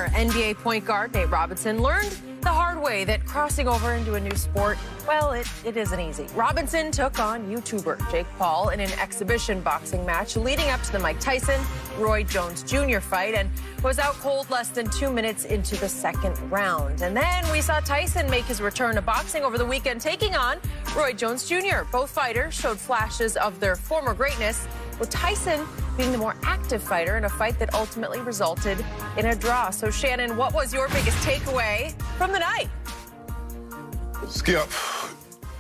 NBA point guard Nate Robinson learned the hard way that crossing over into a new sport, well, it isn't easy. Robinson took on YouTuber Jake Paul in an exhibition boxing match leading up to the Mike Tyson-Roy Jones Jr. fight and was out cold less than 2 minutes into the second round. And then we saw Tyson make his return to boxing over the weekend, taking on Roy Jones Jr. Both fighters showed flashes of their former greatness, with Tyson being the more active fighter in a fight that ultimately resulted in a draw. So, Shannon, what was your biggest takeaway from the night? Skip,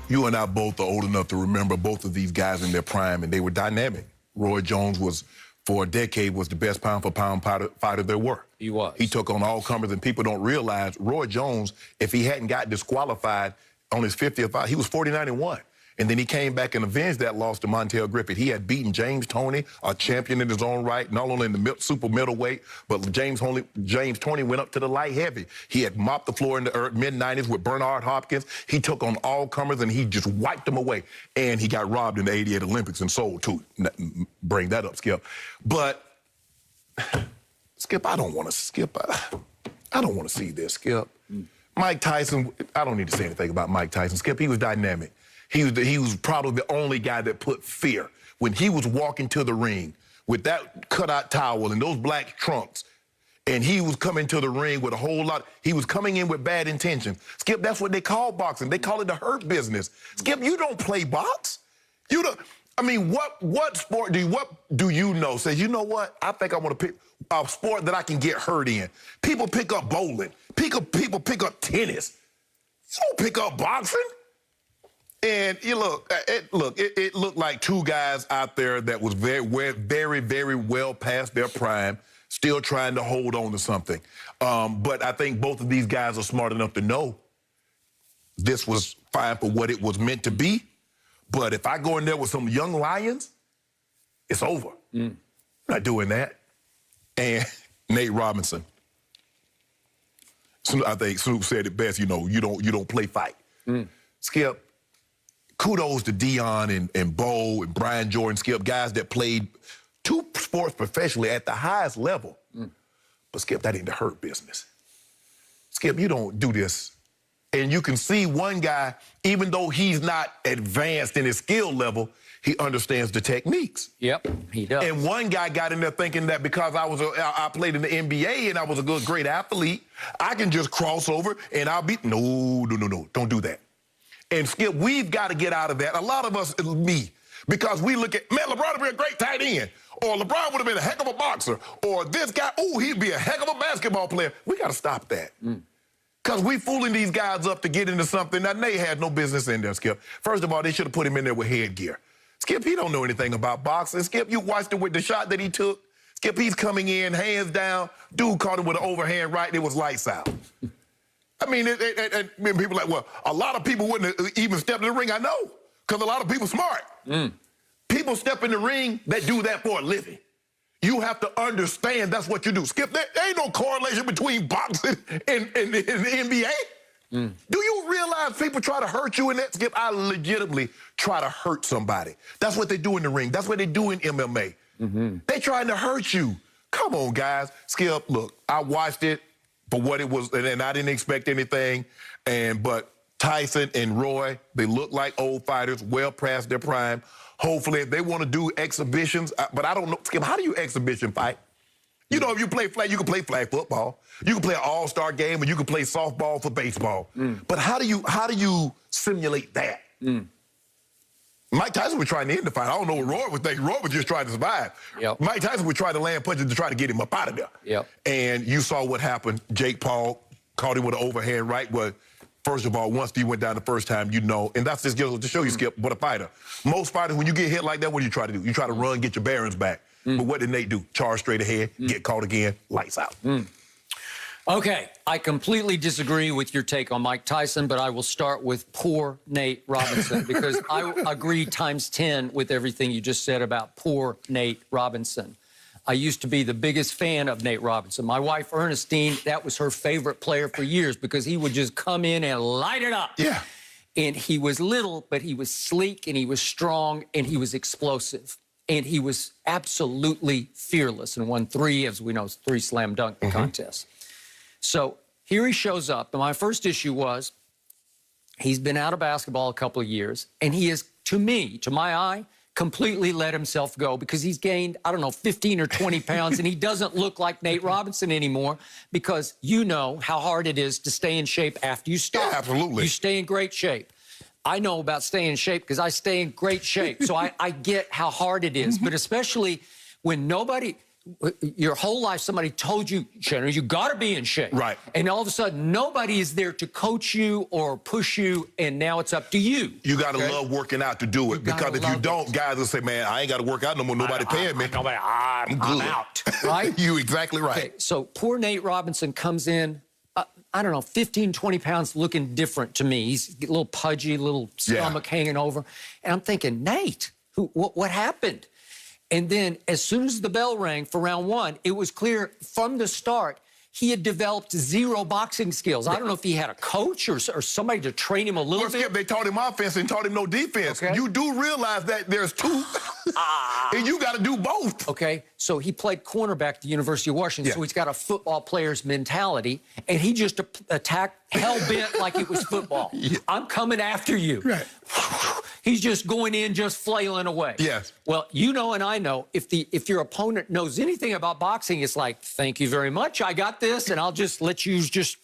you and I both are old enough to remember both of these guys in their prime, and they were dynamic. Roy Jones was, for a decade, was the best pound-for-pound fighter there were. He was. He took on all comers, and people don't realize Roy Jones, if he hadn't got disqualified on his 50th fight, he was 49-1. And then he came back and avenged that loss to Montel Griffith. He had beaten James Toney, a champion in his own right, not only in the super middleweight, but James Toney went up to the light heavy. He had mopped the floor in the mid-90s with Bernard Hopkins. He took on all comers, and he just wiped them away. And he got robbed in the '88 Olympics and sold, too. Bring that up, Skip. But, Skip, I don't want to see this, Skip. Mike Tyson, I don't need to say anything about Mike Tyson. Skip, he was dynamic. He was probably the only guy that put fear. When he was walking to the ring with that cutout towel and those black trunks, and he was coming to the ring with a whole lot, he was coming in with bad intentions. Skip, that's what they call boxing. They call it the hurt business. Skip, you don't play box. You don't, I mean, what sport what do you know? Says, you know what? I think I want to pick a sport that I can get hurt in. People pick up bowling. People pick up tennis. You don't pick up boxing. And it looked like two guys out there that was very, very well past their prime, still trying to hold on to something. But I think both of these guys are smart enough to know this was fine for what it was meant to be. But if I go in there with some young lions, it's over. Not doing that. And Nate Robinson, I think Snoop said it best. You know, you don't play fight. Skip. Kudos to Dion and Bo and Brian Jordan, Skip, guys that played two sports professionally at the highest level. But, Skip, that ain't the hurt business. Skip, you don't do this. And you can see one guy, even though he's not advanced in his skill level, he understands the techniques. Yep, he does. And one guy got in there thinking that because I played in the NBA and I was a great athlete, I can just cross over and I'll be... No, don't do that. And, Skip, we've got to get out of that. A lot of us, me, because we look at, man, LeBron would be a great tight end, or LeBron would have been a heck of a boxer, or this guy, oh, he'd be a heck of a basketball player. We got to stop that. Because we fooling these guys up to get into something that they had no business in there, Skip. First of all, they should have put him in there with headgear. Skip, he don't know anything about boxing. Skip, you watched it with the shot that he took. Skip, he's coming in, hands down. Dude caught him with an overhand right, and it was lights out. I mean, people are like, well, a lot of people wouldn't have even stepped in the ring. I know, because a lot of people smart. People step in the ring that do that for a living. You have to understand that's what you do. Skip, there ain't no correlation between boxing and the NBA. Do you realize people try to hurt you in that? Skip, I legitimately try to hurt somebody. That's what they do in the ring. That's what they do in MMA. They trying to hurt you. Come on, guys. Skip, look, I watched it for what it was, and I didn't expect anything. But Tyson and Roy, they look like old fighters, well past their prime. Hopefully, if they want to do exhibitions, but I don't know, Skip, how do you exhibition fight? You know, if you play flag, you can play flag football. You can play an all-star game, and you can play softball for baseball. But how do you simulate that? Mike Tyson was trying to end the fight. I don't know what Roy was thinking. Roy was just trying to survive. Mike Tyson was trying to land punches to try to get him up out of there. And you saw what happened. Jake Paul caught him with an overhand right. But first of all, once he went down the first time, you know, and that's just to show you, Skip, what a fighter. Most fighters, when you get hit like that, what do you try to do? You try to run, get your bearings back. But what did Nate do? Charge straight ahead, get caught again, lights out. Okay, I completely disagree with your take on Mike Tyson, but I will start with poor Nate Robinson because I agree times 10 with everything you just said about poor Nate Robinson. I used to be the biggest fan of Nate Robinson. My wife, Ernestine, that was her favorite player for years because he would just come in and light it up. And he was little, but he was sleek, and he was strong, and he was explosive. And he was absolutely fearless and won 3, as we know, 3 slam dunk contests. So here he shows up, and my first issue was he's been out of basketball a couple of years, and he is, to me, to my eye, completely let himself go because he's gained, I don't know, 15 or 20 pounds, and he doesn't look like Nate Robinson anymore because you know how hard it is to stay in shape after you stop. Yeah, absolutely. You stay in great shape. I know about staying in shape because I stay in great shape, so I get how hard it is, but especially when nobody... Your whole life, somebody told you, Shannon, you got to be in shape. Right. And all of a sudden, nobody is there to coach you or push you, and now it's up to you. You got to love working out to do it, because if you don't, guys will say, man, I ain't got to work out no more. Nobody paying me. I'm out. Right? You exactly right. Okay, so poor Nate Robinson comes in, I don't know, 15, 20 pounds looking different to me. He's a little pudgy, little stomach hanging over. And I'm thinking, Nate, what happened? And then as soon as the bell rang for round one, it was clear from the start he had developed zero boxing skills. I don't know if he had a coach or somebody to train him a little bit. Skip, they taught him offense and taught him no defense. Okay. You do realize that there's two, and you got to do both. Okay, so he played cornerback at the University of Washington, so he's got a football player's mentality, and he just attacked hell-bent like it was football. I'm coming after you. Right. He's just going in, just flailing away. Yes. Well, you know and I know, if your opponent knows anything about boxing, it's like, thank you very much, I got this, and I'll just let you just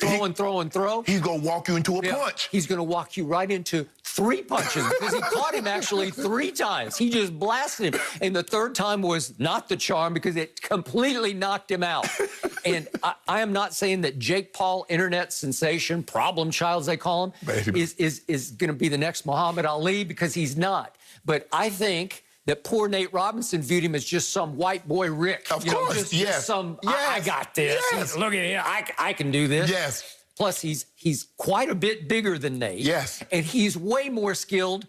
throw and throw and throw. He's going to walk you into a punch. He's going to walk you right into 3 punches because he caught him actually 3 times. He just blasted him. And the third time was not the charm because it completely knocked him out. And I am not saying that Jake Paul, internet sensation, problem child, as they call him, is going to be the next Muhammad Ali, because he's not. But I think that poor Nate Robinson viewed him as just some white boy Rick. Of course, just some, I got this. Yes. Look at him. I can do this. Yes. Plus, he's quite a bit bigger than Nate. Yes. And he's way more skilled,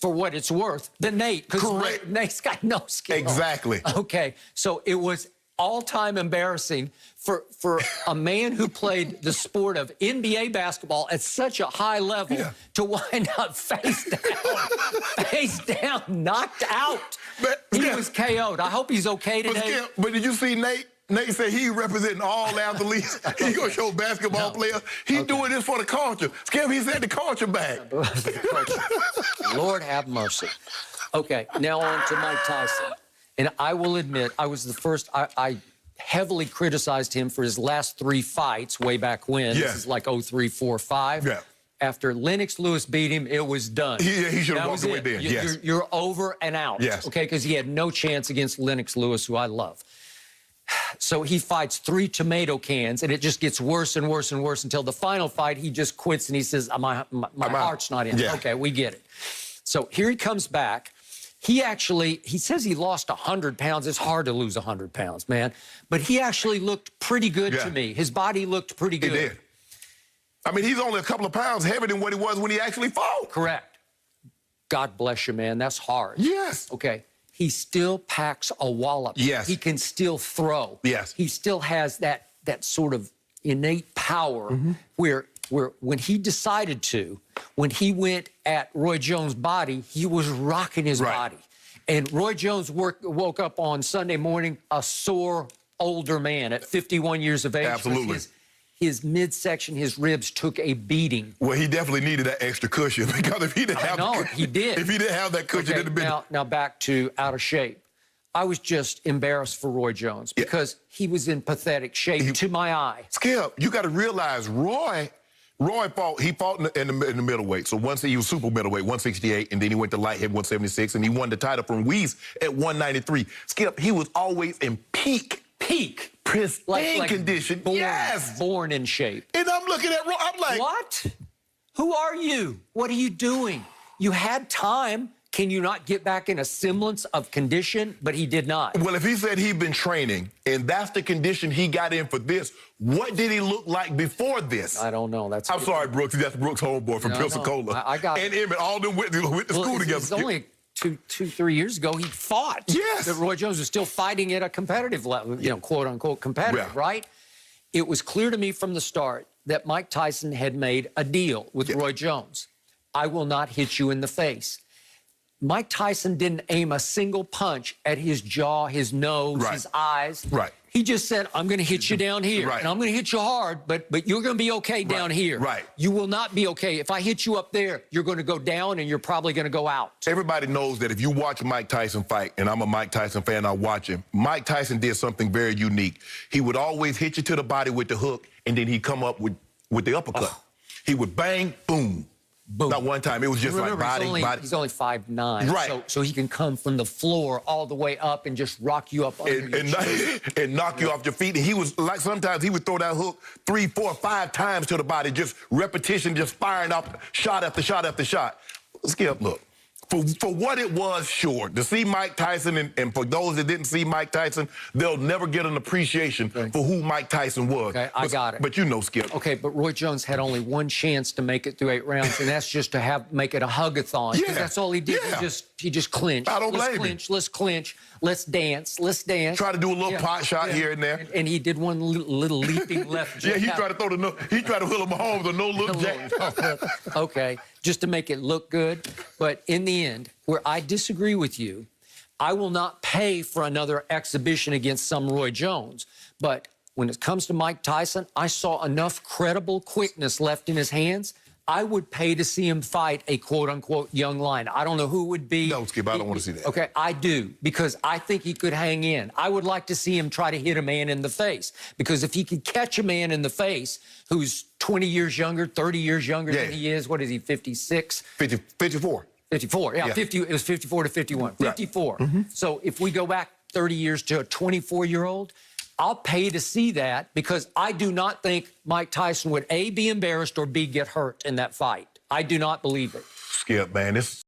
for what it's worth, than Nate. Because Nate's got no skill. Exactly. Okay, so it was all-time embarrassing for a man who played the sport of NBA basketball at such a high level to wind up face down, knocked out. He was KO'd. I hope he's okay today. But did you see Nate? Nate said he representing all athletes. He gonna show basketball players. He doing this for the culture. Skip, he said the culture back. Lord have mercy. Okay, now on to Mike Tyson. And I will admit, I was the first, I heavily criticized him for his last 3 fights way back when. This is like 03, 4, 5. Yeah. After Lennox Lewis beat him, it was done. He should have walked away then. You're over and out. Yes. Okay, because he had no chance against Lennox Lewis, who I love. So he fights 3 tomato cans, and it just gets worse and worse and worse until the final fight, he just quits, and he says, my heart's not in. Okay, we get it. So here he comes back. He says he lost 100 pounds. It's hard to lose 100 pounds, man. But he actually looked pretty good to me. His body looked pretty good. It did. I mean, he's only a couple of pounds heavier than what he was when he actually fought. Correct. God bless you, man. That's hard. Yes. Okay. He still packs a wallop. Yes. He can still throw. Yes. He still has that sort of innate power where when he decided to, when he went at Roy Jones' body, he was rocking his body. And Roy Jones woke up on Sunday morning a sore older man at 51 years of age. Absolutely. His midsection, his ribs took a beating. Well, he definitely needed that extra cushion, because if he didn't have he did. If he didn't have that cushion, it'd have been. Now back to out of shape. I was just embarrassed for Roy Jones because he was in pathetic shape to my eye. Skip, you got to realize Roy fought in the middleweight. So once he was super middleweight, 168, and then he went to light heavy 176, and he won the title from Weiss at 193. Skip, he was always in peak pristine condition. Born in shape. And I'm looking at Roy, I'm like, what? Who are you? What are you doing? You had time. Can you not get back in a semblance of condition? But he did not. Well, if he said he'd been training, and that's the condition he got in for this, what did he look like before this? I don't know. I'm sorry, Brooks. That's Brooks' homeboy from Pensacola. I got and Emmett, all them went to school together. It's only 3 years ago he fought. Yes. That Roy Jones was still fighting at a competitive level, quote unquote competitive, right? It was clear to me from the start that Mike Tyson had made a deal with Roy Jones. I will not hit you in the face. Mike Tyson didn't aim a single punch at his jaw, his nose, his eyes. He just said, I'm going to hit you down here. Right. And I'm going to hit you hard, but you're going to be okay down here. Right. You will not be okay. If I hit you up there, you're going to go down and you're probably going to go out. Everybody knows that if you watch Mike Tyson fight, and I'm a Mike Tyson fan, I watch him, Mike Tyson did something very unique. He would always hit you to the body with the hook, and then he'd come up with the uppercut. Oh. He would bang, boom. Boom. Not one time. It was just Remember, like body. he's only 5'9". Right. So he can come from the floor all the way up and just rock you up under and knock you off your feet. And he was like, sometimes he would throw that hook 3, 4, 5 times to the body, just repetition, just firing up shot after shot after shot. Skip, look. For what it was, sure. To see Mike Tyson, and for those that didn't see Mike Tyson, they'll never get an appreciation for who Mike Tyson was. Okay, I got it. But you know, Skip. Okay, but Roy Jones had only one chance to make it through 8 rounds, and that's just to make it a hug-a-thon. Yeah. That's all he did. Yeah. He just clinched. I don't blame him. Let's clinch. Let's dance. Let's dance. Try to do a little pot shot here and there. And he did one little leaping left jab. Yeah, he tried to throw Will Mahomes a no-look jab. Okay, just to make it look good. But in the end, where I disagree with you, I will not pay for another exhibition against some Roy Jones. But when it comes to Mike Tyson, I saw enough credible quickness left in his hands. I would pay to see him fight a quote-unquote young lion. I don't know who it would be. No, Skip, I don't want to see that. Okay, I do, because I think he could hang in. I would like to see him try to hit a man in the face, because if he could catch a man in the face who's 20 years younger, 30 years younger than he is, what is he, 56? 54. 54, yeah. 50. It was 54 to 51. 54. Right. So if we go back 30 years to a 24-year-old, I'll pay to see that, because I do not think Mike Tyson would, A, be embarrassed, or B, get hurt in that fight. I do not believe it. Skip, man, this